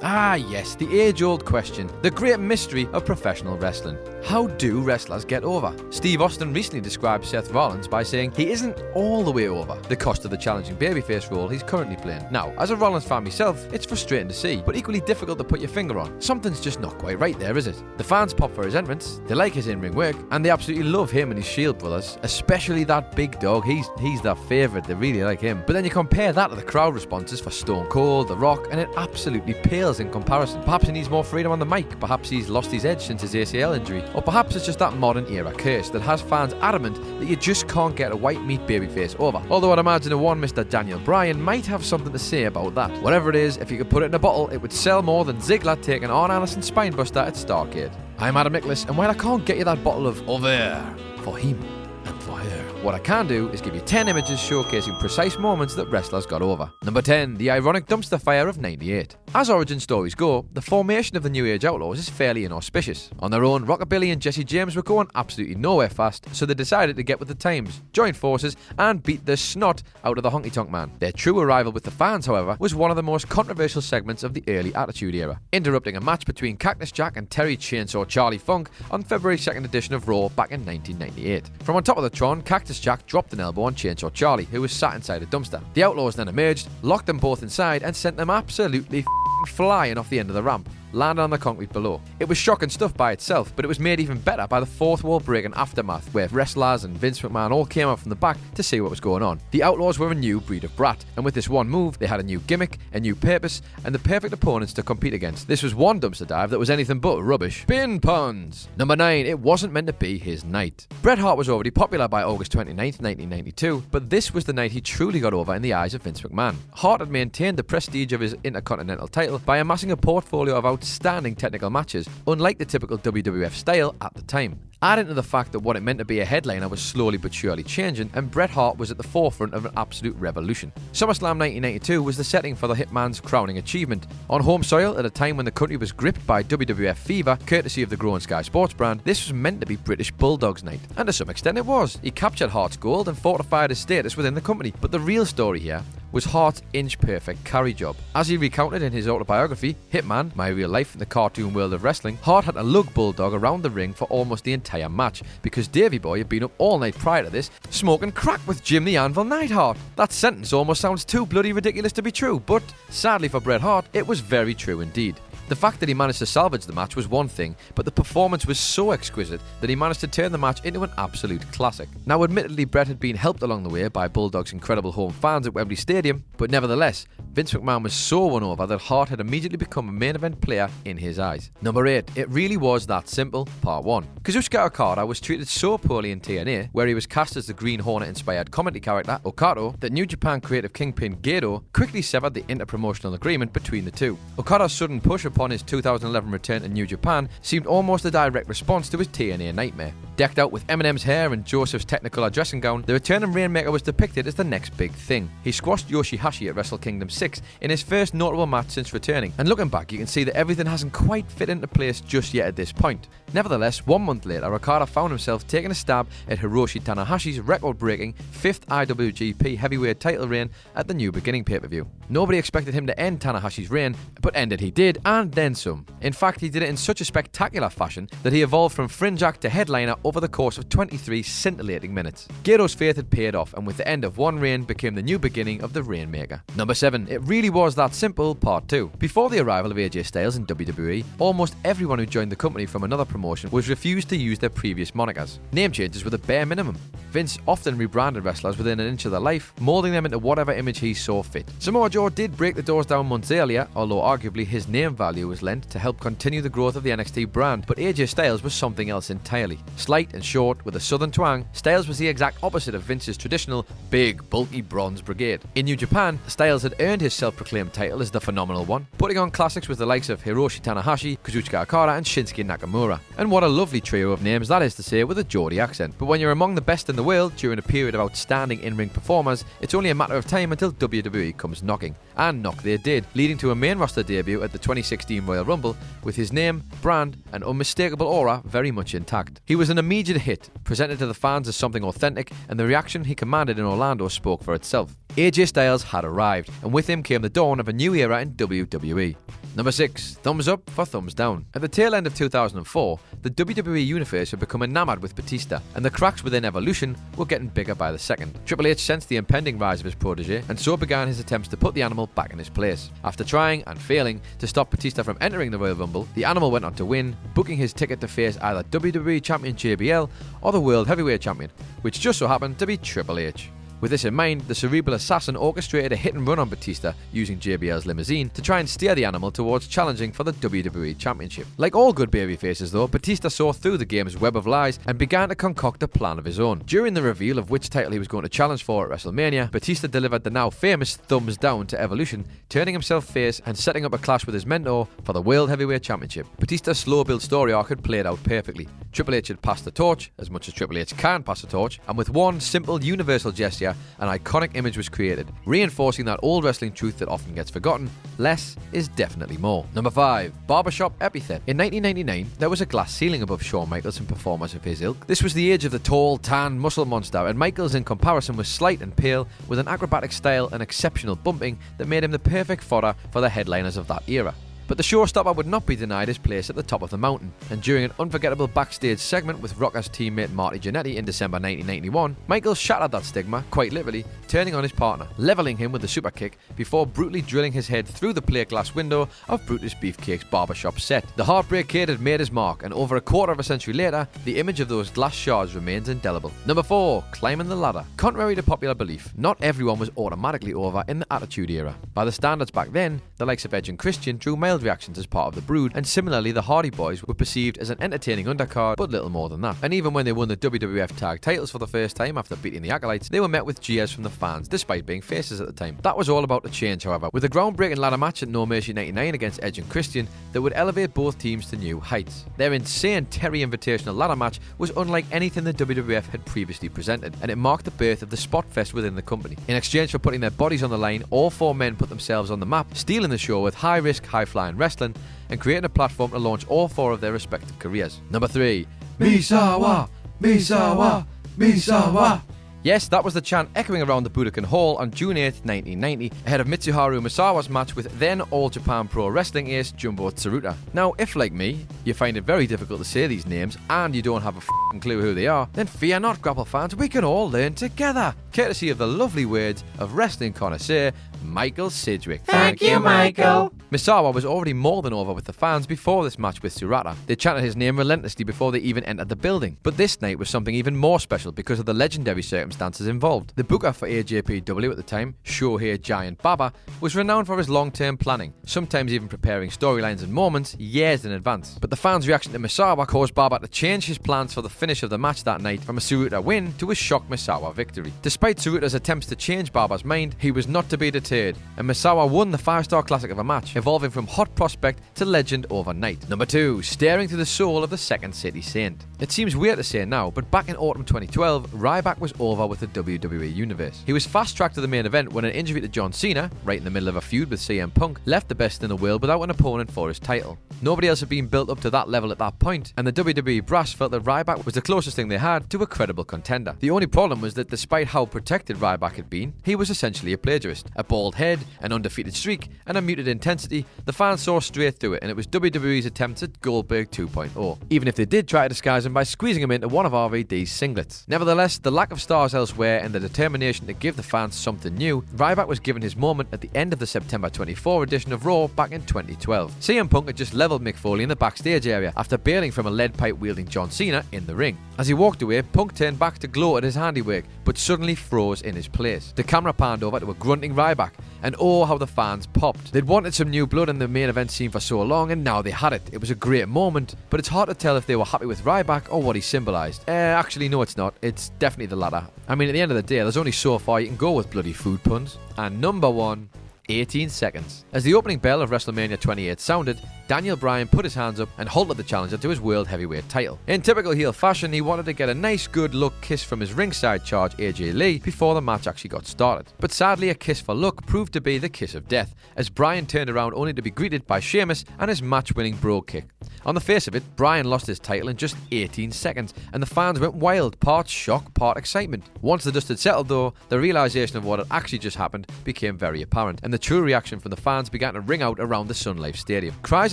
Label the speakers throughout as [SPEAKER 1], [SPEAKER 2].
[SPEAKER 1] Ah yes, the age-old question, the great mystery of professional wrestling. How do wrestlers get over? Steve Austin recently described Seth Rollins by saying he isn't all the way over, the cost of the challenging babyface role he's currently playing. Now, as a Rollins fan myself, it's frustrating to see, but equally difficult to put your finger on. Something's just not quite right there, is it? The fans pop for his entrance, they like his in-ring work, and they absolutely love him and his Shield brothers, especially that big dog. He's their favourite, they really like him. But then you compare that to the crowd responses for Stone Cold, The Rock, and it absolutely pales in comparison. Perhaps he needs more freedom on the mic, perhaps he's lost his edge since his ACL injury, or perhaps it's just that modern era curse that has fans adamant that you just can't get a white meat babyface over. Although I'd imagine a one Mr. Daniel Bryan might have something to say about that. Whatever it is, if you could put it in a bottle, it would sell more than Ziggler taking Arn Anderson's spinebuster at Starrcade. I'm Adam Nicholas, and while I can't get you that bottle of over for him and for her, what I can do is give you 10 images showcasing precise moments that wrestlers got over. Number 10, the ironic dumpster fire of '98. As origin stories go, the formation of the New Age Outlaws is fairly inauspicious. On their own, Rockabilly and Jesse James were going absolutely nowhere fast, so they decided to get with the times, join forces, and beat the snot out of the Honky Tonk Man. Their true arrival with the fans, however, was one of the most controversial segments of the early Attitude Era, interrupting a match between Cactus Jack and Terry Chainsaw Charlie Funk on February 2nd edition of Raw back in 1998. From on top of the Tron, Cactus Jack dropped an elbow on Chainsaw Charlie, who was sat inside a dumpster. The Outlaws then emerged, locked them both inside, and sent them absolutely flying off the end of the ramp, landing on the concrete below. It was shocking stuff by itself, but it was made even better by the fourth wall break and aftermath, where wrestlers and Vince McMahon all came out from the back to see what was going on. The Outlaws were a new breed of brat, and with this one move, they had a new gimmick, a new purpose, and the perfect opponents to compete against. This was one dumpster dive that was anything but rubbish. Pin puns! Number 9, it wasn't meant to be his night. Bret Hart was already popular by August 29th, 1992, but this was the night he truly got over in the eyes of Vince McMahon. Hart had maintained the prestige of his Intercontinental title by amassing a portfolio of outstanding technical matches, unlike the typical WWF style at the time. Add into the fact that what it meant to be a headliner was slowly but surely changing, and Bret Hart was at the forefront of an absolute revolution. SummerSlam 1992 was the setting for the Hitman's crowning achievement. On home soil, at a time when the country was gripped by WWF fever, courtesy of the growing Sky Sports brand, this was meant to be British Bulldog's night. And to some extent it was. He captured Hart's gold and fortified his status within the company. But the real story here was Hart's inch-perfect carry job. As he recounted in his autobiography, Hitman, My Real Life in the Cartoon World of Wrestling, Hart had to lug Bulldog around the ring for almost the entire match, because Davey Boy had been up all night prior to this, smoking crack with Jim the Anvil Neidhart. That sentence almost sounds too bloody ridiculous to be true, but sadly for Bret Hart, it was very true indeed. The fact that he managed to salvage the match was one thing, but the performance was so exquisite that he managed to turn the match into an absolute classic. Now admittedly, Bret had been helped along the way by Bulldog's incredible home fans at Wembley Stadium, but nevertheless, Vince McMahon was so won over that Hart had immediately become a main event player in his eyes. Number 8, it really was that simple, part 1. Kazuchika Okada was treated so poorly in TNA, where he was cast as the Green Hornet-inspired comedy character, Okato, that New Japan creative kingpin Gedo quickly severed the inter-promotional agreement between the two. Okada's sudden push upon his 2011 return to New Japan seemed almost a direct response to his TNA nightmare. Decked out with Eminem's hair and Joseph's Technicolor dressing gown, the return of Rainmaker was depicted as the next big thing. He squashed Yoshihashi at Wrestle Kingdom 6 in his first notable match since returning, and looking back you can see that everything hasn't quite fit into place just yet at this point. Nevertheless, 1 month later, Okada found himself taking a stab at Hiroshi Tanahashi's record-breaking 5th IWGP Heavyweight title reign at the New Beginning pay-per-view. Nobody expected him to end Tanahashi's reign, but ended he did, and then some. In fact, he did it in such a spectacular fashion that he evolved from fringe act to headliner over the course of 23 scintillating minutes. Gedo's faith had paid off, and with the end of one reign became the new beginning of the Rainmaker. Number 7, it really was that simple, part 2. Before the arrival of AJ Styles in WWE, almost everyone who joined the company from another promotion was refused to use their previous monikers. Name changes were the bare minimum. Vince often rebranded wrestlers within an inch of their life, moulding them into whatever image he saw fit. Samoa Joe did break the doors down months earlier, although arguably his name value was lent to help continue the growth of the NXT brand, but AJ Styles was something else entirely. Slight and short, with a southern twang, Styles was the exact opposite of Vince's traditional big, bulky bronze brigade. In New Japan, Styles had earned his self-proclaimed title as the Phenomenal One, putting on classics with the likes of Hiroshi Tanahashi, Kazuchika Okada, and Shinsuke Nakamura. And what a lovely trio of names that is to say, with a Geordie accent. But when you're among the best in the world during a period of outstanding in-ring performers, it's only a matter of time until WWE comes knocking. And knock they did, leading to a main roster debut at the 2016 Royal Rumble, with his name, brand, and unmistakable aura very much intact. He was an immediate hit, presented to the fans as something authentic, and the reaction he commanded in Orlando spoke for itself. AJ Styles had arrived, and with him came the dawn of a new era in WWE. Number 6. Thumbs up for thumbs down. At the tail end of 2004, the WWE universe had become enamored with Batista, and the cracks within Evolution were getting bigger by the second. Triple H sensed the impending rise of his protege, and so began his attempts to put the Animal back in his place. After trying and failing to stop Batista from entering the Royal Rumble, the Animal went on to win, booking his ticket to face either WWE Champion JBL or the World Heavyweight Champion, which just so happened to be Triple H. With this in mind, the cerebral assassin orchestrated a hit and run on Batista using JBL's limousine to try and steer the Animal towards challenging for the WWE Championship. Like all good babyfaces though, Batista saw through the game's web of lies and began to concoct a plan of his own. During the reveal of which title he was going to challenge for at WrestleMania, Batista delivered the now famous thumbs down to Evolution, turning himself face and setting up a clash with his mentor for the World Heavyweight Championship. Batista's slow build story arc had played out perfectly. Triple H had passed the torch, as much as Triple H can pass the torch, and with one simple universal gesture, an iconic image was created, reinforcing that old wrestling truth that often gets forgotten: less is definitely more. Number 5. Barbershop Epithet. In 1999, there was a glass ceiling above Shawn Michaels and performers of his ilk. This was the age of the tall, tan, muscle monster, and Michaels in comparison was slight and pale, with an acrobatic style and exceptional bumping that made him the perfect fodder for the headliners of that era. But the showstopper would not be denied his place at the top of the mountain, and during an unforgettable backstage segment with Rocker's teammate Marty Jannetty in December 1991, Michaels shattered that stigma, quite literally, turning on his partner, leveling him with a super kick before brutally drilling his head through the plate glass window of Brutus Beefcake's barbershop set. The Heartbreak Kid had made his mark, and over a quarter of a century later, the image of those glass shards remains indelible. Number 4. Climbing the ladder. Contrary to popular belief, not everyone was automatically over in the Attitude Era. By the standards back then, the likes of Edge and Christian drew mild reactions as part of the Brood, and similarly the Hardy Boys were perceived as an entertaining undercard, but little more than that. And even when they won the WWF tag titles for the first time after beating the Acolytes, they were met with jeers from the fans, despite being faces at the time. That was all about to change, however, with a groundbreaking ladder match at No Mercy 99 against Edge and Christian that would elevate both teams to new heights. Their insane Terry Invitational ladder match was unlike anything the WWF had previously presented, and it marked the birth of the Spot Fest within the company. In exchange for putting their bodies on the line, all four men put themselves on the map, stealing the show with high-risk, high-flying wrestling, and creating a platform to launch all four of their respective careers. Number 3. Misawa! Misawa! Misawa! Yes, that was the chant echoing around the Budokan Hall on June 8th, 1990, ahead of Mitsuharu Misawa's match with then All Japan Pro Wrestling ace Jumbo Tsuruta. Now, if like me, you find it very difficult to say these names and you don't have a f***ing clue who they are, then fear not, Grapple fans, we can all learn together, courtesy of the lovely words of wrestling connoisseur Michael Sidgwick.
[SPEAKER 2] Thank you, Michael.
[SPEAKER 1] Misawa was already more than over with the fans before this match with Tsurata. They chanted his name relentlessly before they even entered the building. But this night was something even more special because of the legendary circumstances involved. The booker for AJPW at the time, Shohei Giant Baba, was renowned for his long-term planning, sometimes even preparing storylines and moments years in advance. But the fans' reaction to Misawa caused Baba to change his plans for the finish of the match that night from a Tsuruta win to a shock Misawa victory. Despite Tsuruta's attempts to change Baba's mind, he was not to be deterred, and Misawa won the 5-star classic of a match, evolving from hot prospect to legend overnight. Number 2. Staring through the soul of the Second City Saint. It seems weird to say now, but back in autumn 2012, Ryback was over with the WWE Universe. He was fast-tracked to the main event when an injury to John Cena, right in the middle of a feud with CM Punk, left the best in the world without an opponent for his title. Nobody else had been built up to that level at that point, and the WWE brass felt that Ryback was the closest thing they had to a credible contender. The only problem was that despite how protected Ryback had been, he was essentially a plagiarist. A bald head, an undefeated streak, and a muted intensity, the fans saw straight through it, and it was WWE's attempt at Goldberg 2.0, even if they did try to disguise him by squeezing him into one of RVD's singlets. Nevertheless, the lack of stars elsewhere and the determination to give the fans something new, Ryback was given his moment at the end of the September 24 edition of Raw back in 2012. CM Punk had just leveled Mick Foley in the backstage area after bailing from a lead pipe wielding John Cena in the ring. As he walked away, Punk turned back to gloat at his handiwork, but suddenly froze in his place. The camera panned over to a grunting Ryback, and oh how the fans popped. They'd wanted some new blood in the main event scene for so long, and now they had it. It was a great moment, but it's hard to tell if they were happy with Ryback or what he symbolised. Actually no, it's not. It's definitely the latter. I mean, at the end of the day, there's only so far you can go with bloody food puns. And number 1, 18 seconds. As the opening bell of WrestleMania 28 sounded, Daniel Bryan put his hands up and halted the challenger to his World Heavyweight title. In typical heel fashion, he wanted to get a nice good look kiss from his ringside charge AJ Lee before the match actually got started. But sadly, a kiss for luck proved to be the kiss of death, as Bryan turned around only to be greeted by Sheamus and his match-winning bro kick. On the face of it, Bryan lost his title in just 18 seconds, and the fans went wild, part shock, part excitement. Once the dust had settled though, the realisation of what had actually just happened became very apparent, and the true reaction from the fans began to ring out around the Sun Life Stadium. Cries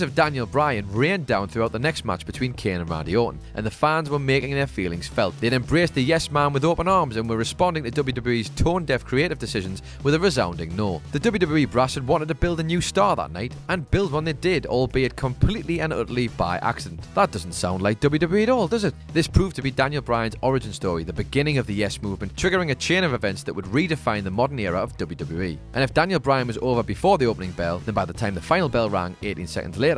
[SPEAKER 1] of Daniel Bryan rained down throughout the next match between Kane and Randy Orton, and the fans were making their feelings felt. They'd embraced the yes man with open arms and were responding to WWE's tone-deaf creative decisions with a resounding no. The WWE brass had wanted to build a new star that night, and build one they did, albeit completely and utterly by accident. That doesn't sound like WWE at all, does it? This proved to be Daniel Bryan's origin story, the beginning of the yes movement, triggering a chain of events that would redefine the modern era of WWE. And if Daniel Bryan was over before the opening bell, then by the time the final bell rang 18 seconds later,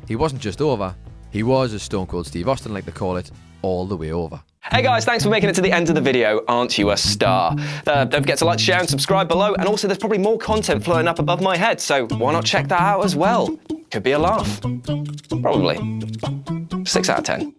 [SPEAKER 1] he wasn't just over, he was, as Stone Cold Steve Austin like to call it, all the way over.
[SPEAKER 2] Hey guys, thanks for making it to the end of the video. Aren't you a star? Don't forget to like, share and subscribe below, and also there's probably more content floating up above my head, so why not check that out as well? Could be a laugh. Probably. 6 out of 10.